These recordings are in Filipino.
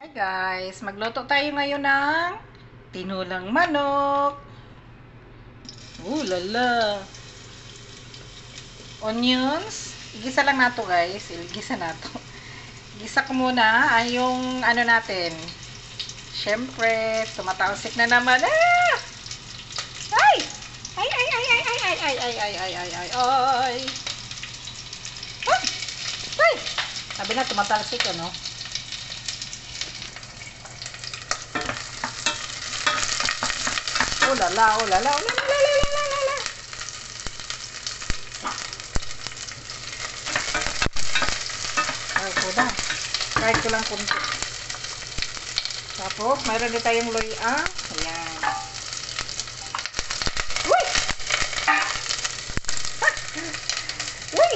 Hi guys, magluto tayo ngayon ng tinulang manok. Lala. Onions. Igisa lang nato guys. Igisa nato. Igisa ko muna ay yung ano natin. Syempre, tumatalsik na naman. Ah! Ay! Ay, ay, ay, ay, ay, ay, ay, ay, ay, ay, ay, ay, ay. Ay! Ay! Sabi na, tumatalsik ano. Oh lala, oh lala, oh lala, lala, lala, lala. Ay, ko na. Kahit ko lang kunti. Tapos, mayroon din tayong loya. Ayan. Uy! Uy!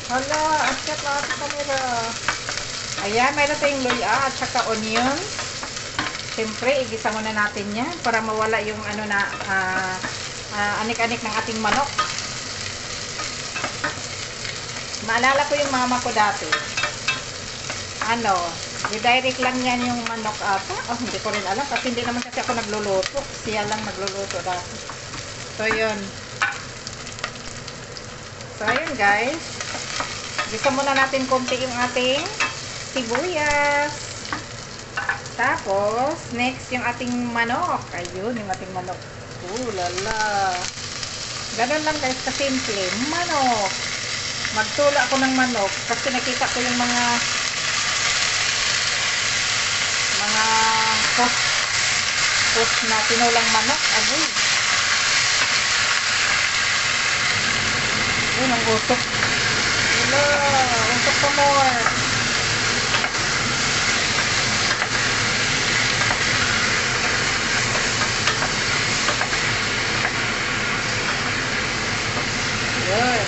Hala, at saka sa camera. Ayan, mayroon tayong loya at saka onion. Siyempre, igisa muna natin yan para mawala yung ano na anik-anik ng ating manok. Maalala ko yung mama ko dati. Ano, i-direct lang yan yung manok ata. Oh, hindi ko rin alam kasi hindi naman kasi ako nagluluto. Siya lang nagluluto dati. So, yun. So, ayun guys. Gisa muna natin konti yung ating sibuyas. Tapos, next yung ating manok. Ayun, yung ating manok. Lala. Ganun lang guys, kasimple. Manok. Magtula ako ng manok kasi nakita ko yung mga post na tinulang manok. Agoy. Ayun, ang utok. Wala, utok pa more. Ayan.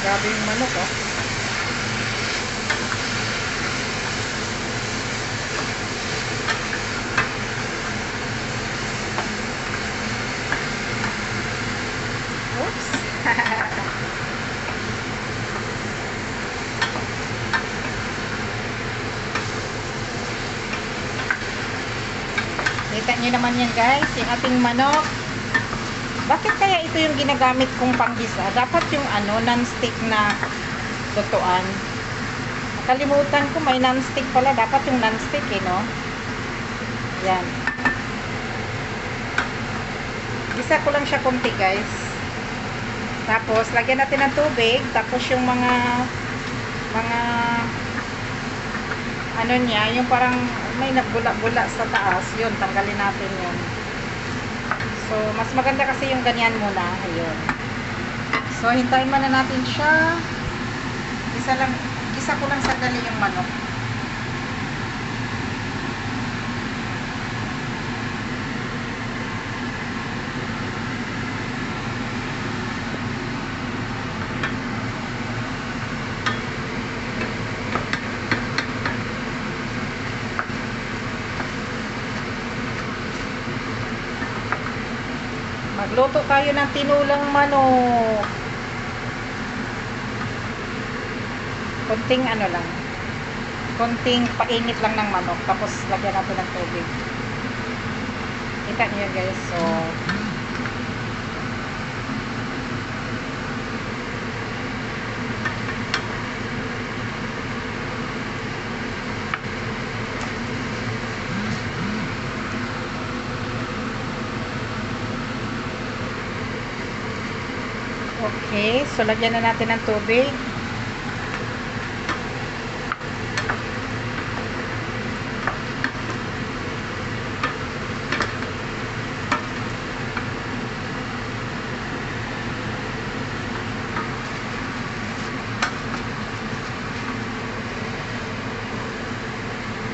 Grabe yung manok, oh. Oops. Kita nyo naman yan guys, yung ating manok. Bakit kaya ito yung ginagamit kong panggisa? Dapat yung ano, non-stick na lutuan. Nakalimutan ko, may non-stick pala. Dapat yung non-stick eh, no? Yan. Gisa ko lang siya konti guys. Tapos, lagyan natin ng tubig. Tapos yung mga ano niya, yung parang may nagbula-bula sa taas. Yun, tanggalin natin yun. So, mas maganda kasi yung ganyan muna. Ayun. So, hintayin muna natin siya. Gisa ko lang sandali yung manok. Magluto tayo ng tinulang manok. Konting ano lang. Konting painit lang ng manok. Tapos lagyan natin ng tubig. Kita niyo guys. So, okay. So, lagyan na natin ng tubig.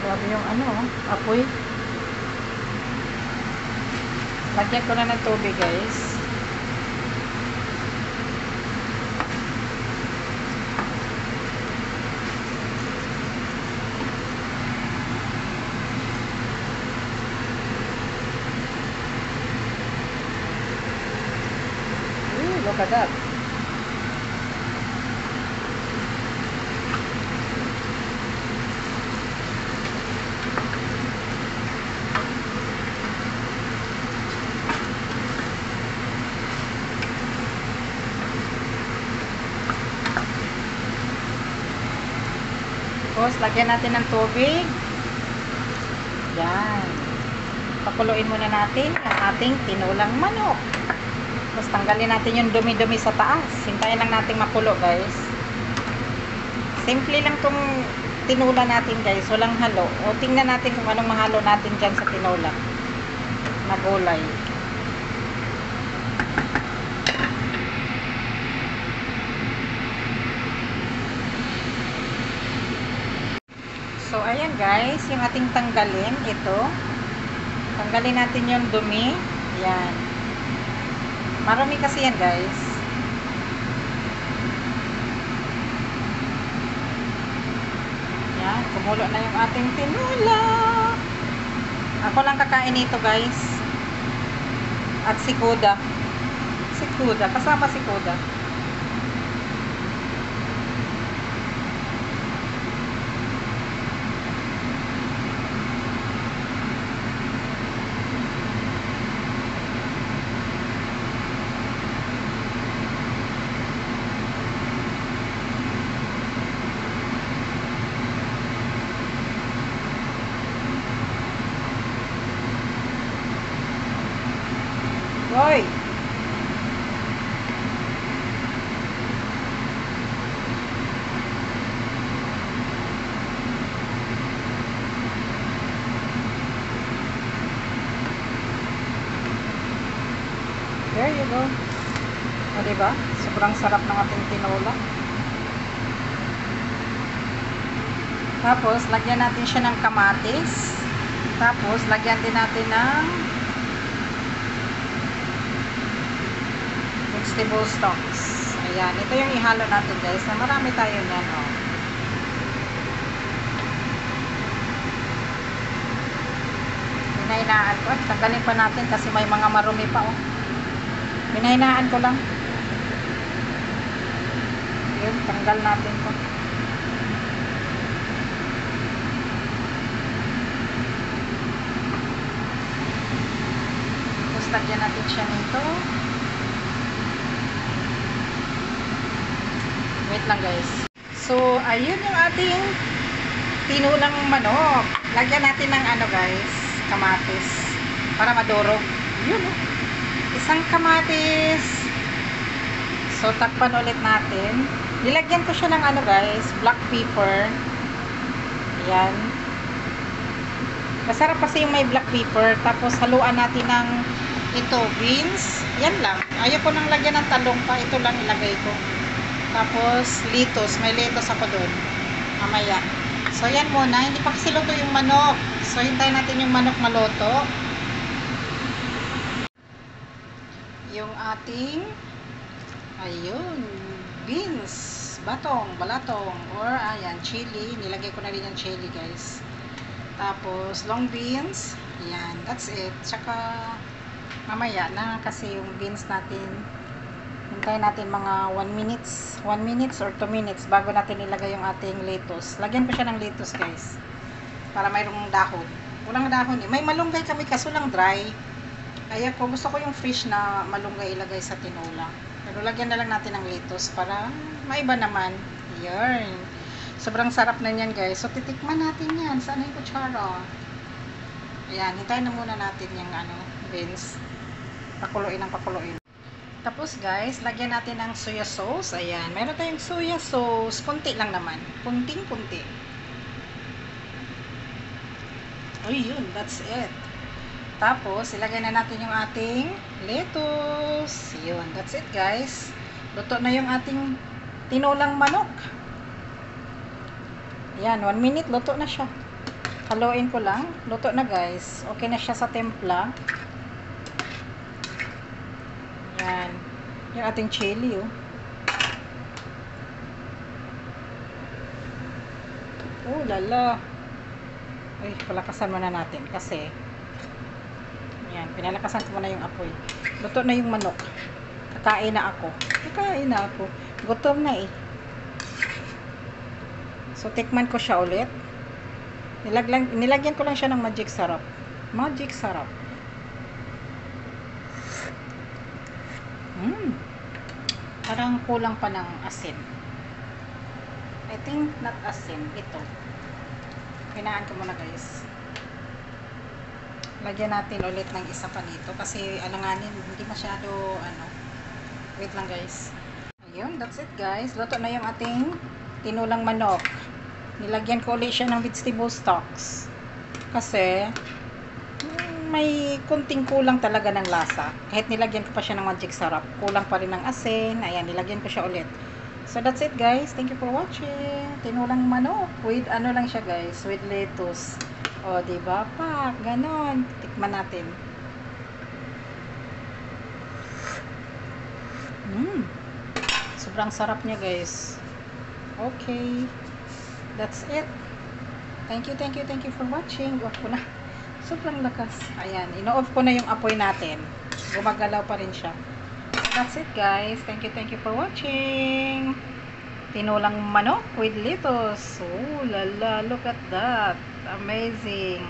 Grabe yung ano, apoy. Lagyan ko na ng tubig guys. look at that. Tapos, lagyan natin ng tubig. Yan. Pakuluin muna natin ang ating tinulang manok. Tapos, tanggalin natin yung dumi-dumi sa taas. Hintayin lang natin makulo, guys. Simple lang tong tinula natin, guys. Walang halo. O, tingnan natin kung anong mahalo natin dyan sa tinula na gulay. So, ayan guys, yung ating tanggalin, ito. Tanggalin natin yung dumi. Yan. Marami kasi yan guys. Yan, kumulo na yung ating tinula. Ako lang kakain nito guys. At si Kuda. Si Kuda, kasama si Kuda. Hoy! There you go. O, diba? Sobrang sarap ng ating tinola. Tapos, lagyan natin siya ng kamatis. Tapos, lagyan din natin ng vegetable stocks. Ayan. Ito yung ihalo natin guys. Na marami tayo niyan. Oh. Hinahinaan ko. Tanggalin pa natin kasi may mga marumi pa. Oh. Hinahinaan ko lang. Yun. Tanggal natin ko. Tapos lagyan natin siya nito. Wait lang guys. So, ayun yung ating tinulang manok. Lagyan natin ng ano guys, kamatis. Para madurog. Yun oh. Isang kamatis. So, takpan ulit natin. Nilagyan ko siya ng ano guys, black pepper. Ayan. Masarap kasi yung may black pepper. Tapos, haluan natin ng ito, beans. Yan lang. Ayaw ko nang lagyan ng talong pa. Ito lang ilagay ko. Tapos, litos. May litos ako doon. Mamaya. So, yan muna. Hindi pa kasi luto yung manok. So, hintayin natin yung manok maluto. Yung ating, ayun, beans, batong, balatong, or, ayan, chili. Nilagay ko na rin yung chili, guys. Tapos, long beans. Yan. That's it. Tsaka, mamaya na kasi yung beans natin, hintayin natin mga 1 minutes or 2 minutes bago natin ilagay yung ating lettuce. Lagyan ko siya ng lettuce guys. Para mayroong dahon. Walang dahon eh. May malunggay kami kaso lang dry. Kaya ko gusto ko yung fresh na malunggay ilagay sa tinola. Pero lagyan na lang natin ng lettuce para maiba naman. Yarn. Sobrang sarap na yan guys. So titikman natin yan. Saan yung kutsara? Ayan. Hintayin na muna natin yung beans. Pakuluin ng pakuluin. Tapos guys, lagyan natin ng soya sauce. Ayan, meron tayong soya sauce. Kunti lang naman. Kunting-kunti. Ayun, that's it. Tapos, ilagay na natin yung ating lettuce. Yun, that's it guys. Luto na yung ating tinulang manok. Ayan, 1 minute, luto na siya. Haluin ko lang. Luto na guys. Okay na siya sa templa. Yan. Yung ating chili, oh. Oh, lala. Ay, palakasan muna natin kasi yan, pinalakasan ko muna yung apoy. Luto na yung manok. Kakain na ako. Kakain na ako. Gutom na eh. So, tikman ko siya ulit. Nilagyan ko lang siya ng magic sarap. Magic sarap. Parang kulang pa ng asin. I think not asin. Ito. Hinaan ko muna guys. Lagyan natin ulit ng isa pa dito. Kasi alanganin, hindi masyado wait lang guys. Ayun, that's it guys. Luto na yung ating tinulang manok. Nilagyan ko ulit siya ng vegetable stocks. Kasi may kunting kulang talaga ng lasa. Kahit nilagyan ko pa siya ng magic sarap, kulang pa rin ng asin. Ayan, nilagyan ko siya ulit. So that's it guys. Thank you for watching. Tinulang manok with lang siya guys, with lettuce. O, diba? Pak, ganon. Tikman natin. Sobrang sarap niya guys. Okay. That's it. Thank you for watching. Off ko na. Sobrang lakas. Ayan, ino-off ko na yung apoy natin. Gumagalaw pa rin siya. So that's it guys. Thank you for watching. Tinulang manok with lettuce. Oh, lala, look at that. Amazing.